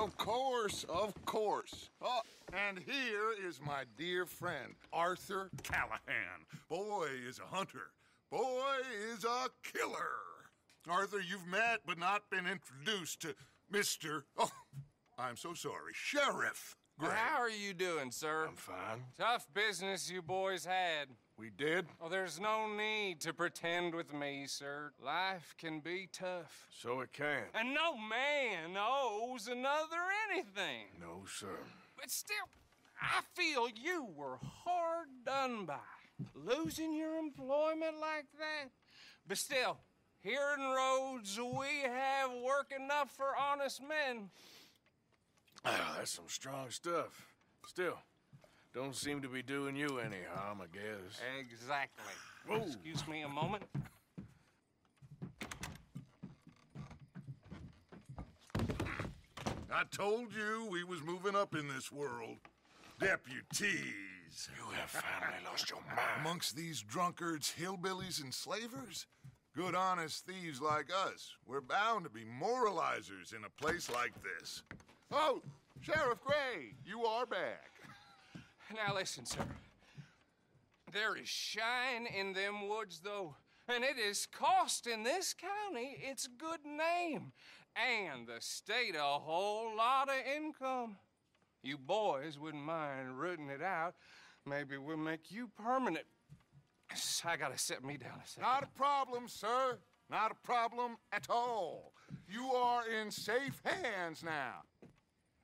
Of course, of course. Oh, and here is my dear friend, Arthur Callahan. Boy is a hunter. Boy is a killer. Arthur, you've met but not been introduced to Mr. Oh, I'm so sorry, Sheriff Gray. How are you doing, sir? I'm fine. Tough business you boys had. We did? Oh, there's no need to pretend with me, sir. Life can be tough. So it can. And no man owes another anything. No, sir. But still, I feel you were hard done by. Losing your employment like that. But still, here in Rhodes, we have work enough for honest men. Ah, that's some strong stuff. Still, don't seem to be doing you any harm, I guess. Exactly. Whoa. Excuse me a moment. I told you we was moving up in this world. Deputies. You have finally lost your mind. Amongst these drunkards, hillbillies, and slavers? Good, honest thieves like us. We're bound to be moralizers in a place like this. Oh, Sheriff Gray, you are back. Now listen, sir. There is shine in them woods, though, and it is costing this county its good name and the state a whole lot of income. You boys wouldn't mind rooting it out. Maybe we'll make you permanent. I gotta set me down a second. Not a problem, sir. Not a problem at all. You are in safe hands now.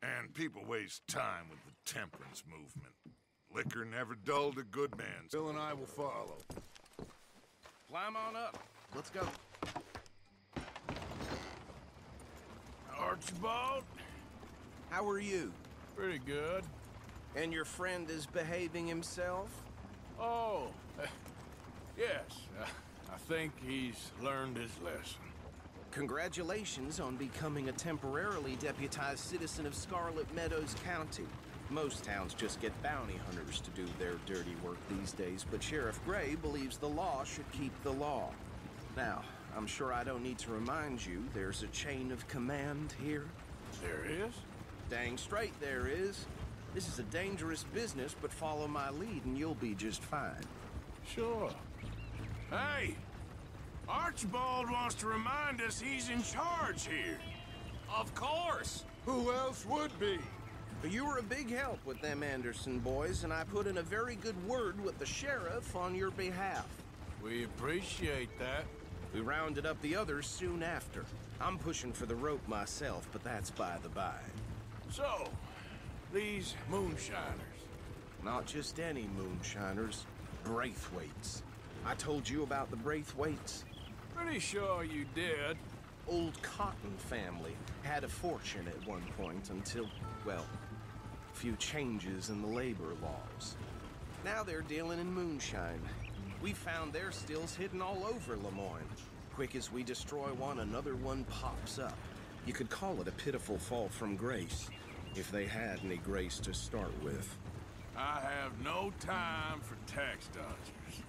And people waste time with the temperance movement. Liquor never dulled a good man. Bill and I will follow. Climb on up. Let's go. Archibald? How are you? Pretty good. And your friend is behaving himself? Oh, yes. I think he's learned his lesson. Congratulations on becoming a temporarily deputized citizen of Scarlet Meadows County. Most towns just get bounty hunters to do their dirty work these days, but Sheriff Gray believes the law should keep the law. Now, I'm sure I don't need to remind you there's a chain of command here. There is? Dang straight there is. This is a dangerous business, but follow my lead and you'll be just fine. Sure. Hey! Archibald wants to remind us he's in charge here. Of course. Who else would be? You were a big help with them Anderson boys, and I put in a very good word with the sheriff on your behalf. We appreciate that. We rounded up the others soon after. I'm pushing for the rope myself, but that's by the by. So, these moonshiners. Not just any moonshiners, Braithwaites. I told you about the Braithwaites. Pretty sure you did. Old Cotton family had a fortune at one point until, well, a few changes in the labor laws. Now they're dealing in moonshine. We found their stills hidden all over Lemoyne. Quick as we destroy one, another one pops up. You could call it a pitiful fall from grace, if they had any grace to start with. I have no time for tax dodgers.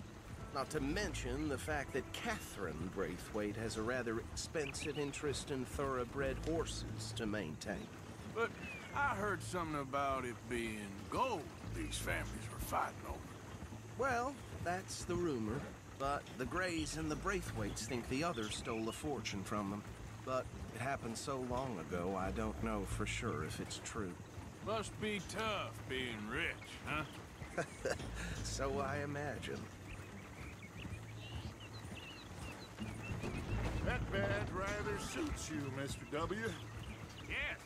Not to mention the fact that Catherine Braithwaite has a rather expensive interest in thoroughbred horses to maintain. But I heard something about it being gold these families were fighting over. Well, that's the rumor. But the Grays and the Braithwaites think the others stole a fortune from them. But it happened so long ago, I don't know for sure if it's true. Must be tough being rich, huh? So I imagine. That badge rather suits you, Mr. W. Yes,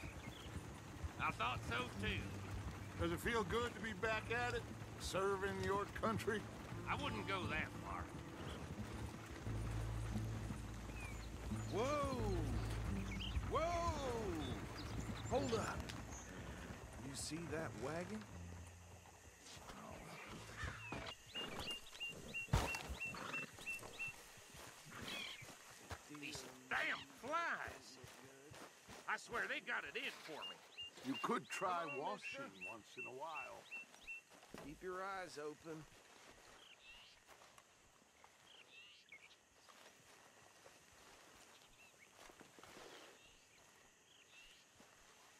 I thought so too. Does it feel good to be back at it, serving your country? I wouldn't go that far. Whoa! Whoa! Hold up. You see that wagon? These damn flies. I swear they got it in for me. You could try washing once in a while. Keep your eyes open.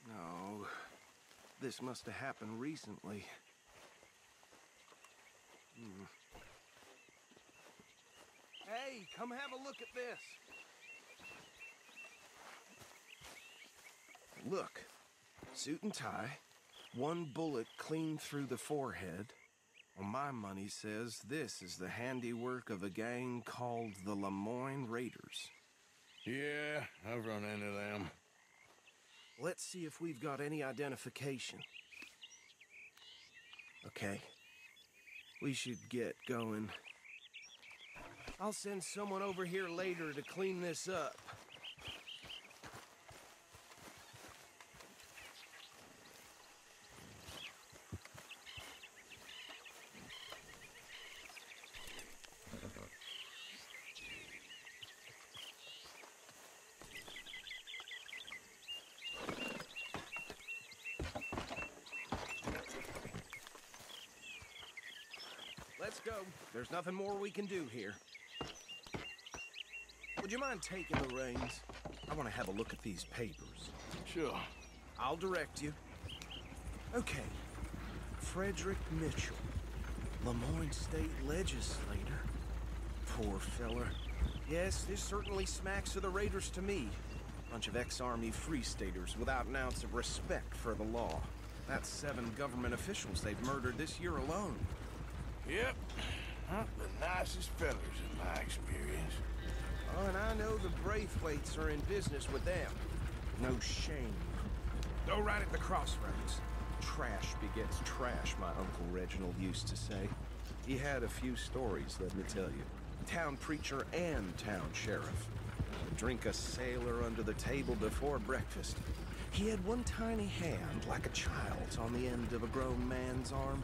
No. This must have happened recently. Hey, come have a look at this. Look, suit and tie, one bullet clean through the forehead. Well, my money says this is the handiwork of a gang called the Lemoyne Raiders. Yeah, I've run into them. Let's see if we've got any identification. Okay. We should get going. I'll send someone over here later to clean this up. Let's go. There's nothing more we can do here. Would you mind taking the reins? I want to have a look at these papers. Sure. I'll direct you. Okay. Frederick Mitchell, Lemoyne State Legislator. Poor feller. Yes, this certainly smacks of the Raiders to me. Bunch of ex-Army Free Staters without an ounce of respect for the law. That's 7 government officials they've murdered this year alone. Yep. Not the nicest fellas in my experience. Oh, and I know the Braithwaites are in business with them. No shame. Though right at the crossroads. Trash begets trash, my Uncle Reginald used to say. He had a few stories, let me tell you. Town preacher and town sheriff. Drink a sailor under the table before breakfast. He had one tiny hand, like a child's, on the end of a grown man's arm.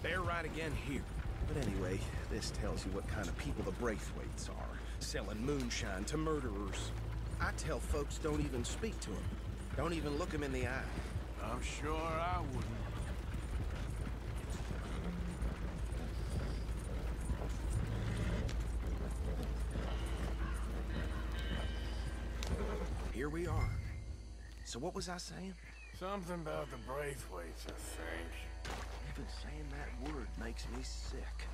They're right again here. But anyway, this tells you what kind of people the Braithwaites are. Selling moonshine to murderers. I tell folks don't even speak to them. Don't even look them in the eye. I'm sure I wouldn't. Here we are. So what was I saying? Something about the Braithwaites, I think. Even saying that word makes me sick.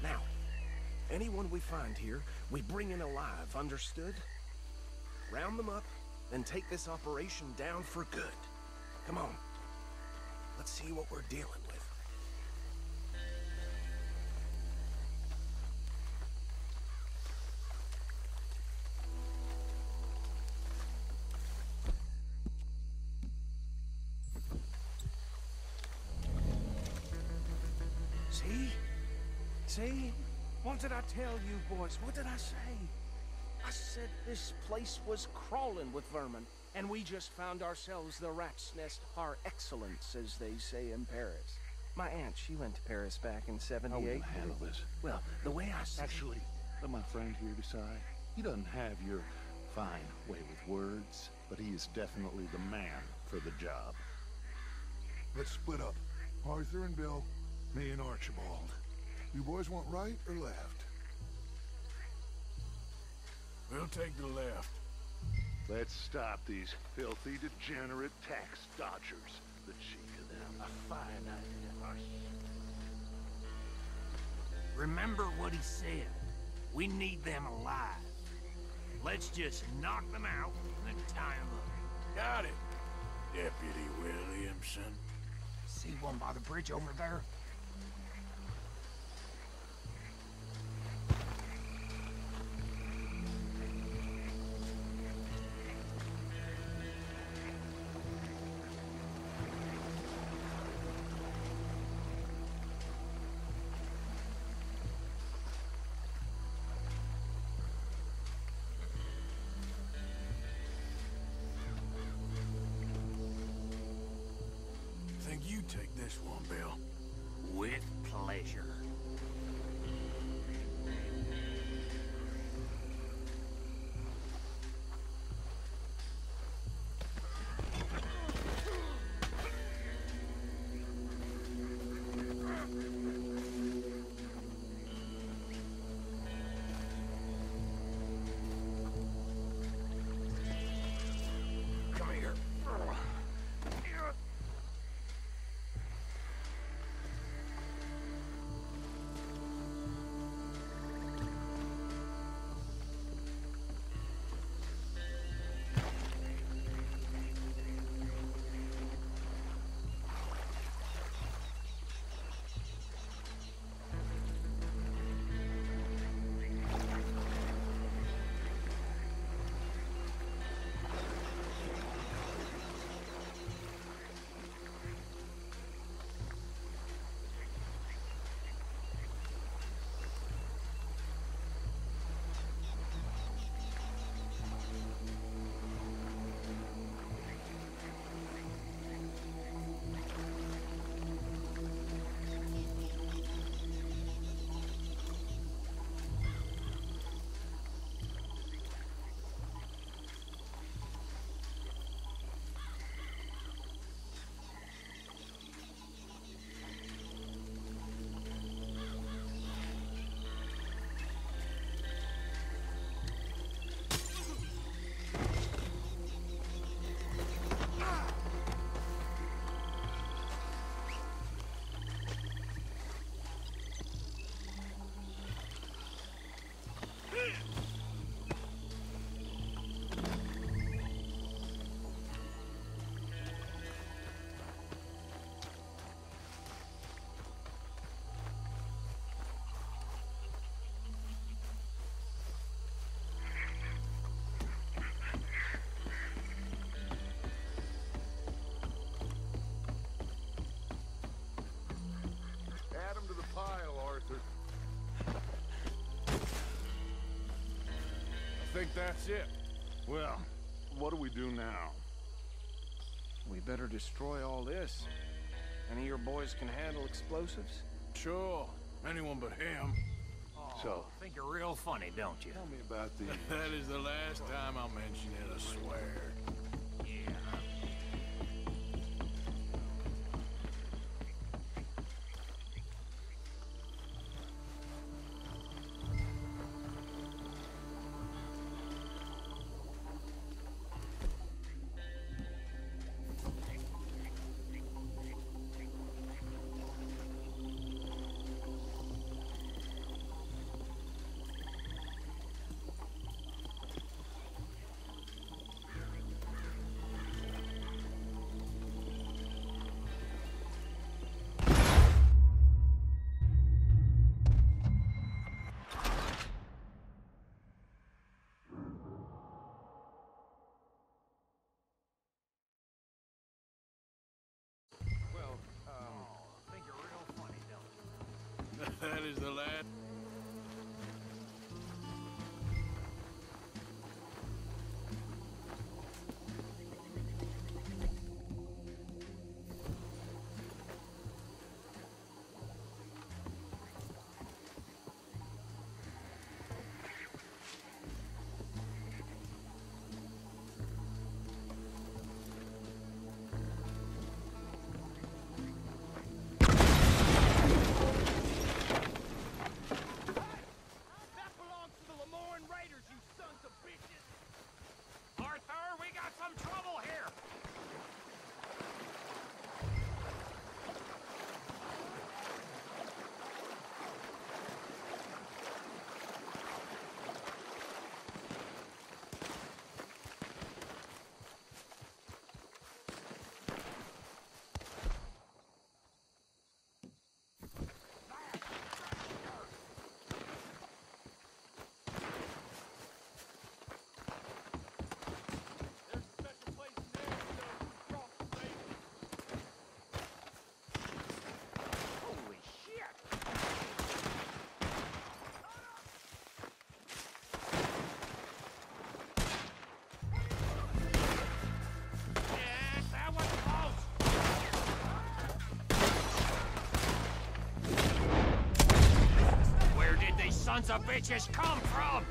Now, anyone we find here, we bring in alive, understood? Round them up, and take this operation down for good. Come on. Let's see what we're dealing with. See? What did I tell you, boys? What did I say? I said this place was crawling with vermin, and we just found ourselves the rat's nest par excellence, as they say in Paris. My aunt, she went to Paris back in '78. How will you handle this? Well, the way I see Actually, let my friend here decide. He doesn't have your fine way with words, but he is definitely the man for the job. Let's split up. Arthur and Bill, me and Archibald. You boys want right or left? We'll take the left. Let's stop these filthy, degenerate tax dodgers. The cheek of them. A fine idea. Remember what he said. We need them alive. Let's just knock them out and tie them up. Got it, Deputy Williamson. See one by the bridge over there? Think you take this one, Bill. With pleasure. Come here. that's it. Well, what do we do now? We better destroy all this. Any of your boys can handle explosives? Sure. Anyone but him. So, Think you're real funny, don't you? tell me about the... That is the last time I'll mention it, I swear. Yeah. Think you're real funny, don't you? That is the last... That belongs to the Lemoyne Raiders, you sons of bitches! Arthur, we got some trouble here! There's a special place in there to cross the Raiders. Holy shit! Yeah, that was close! Where did these sons of bitches come from?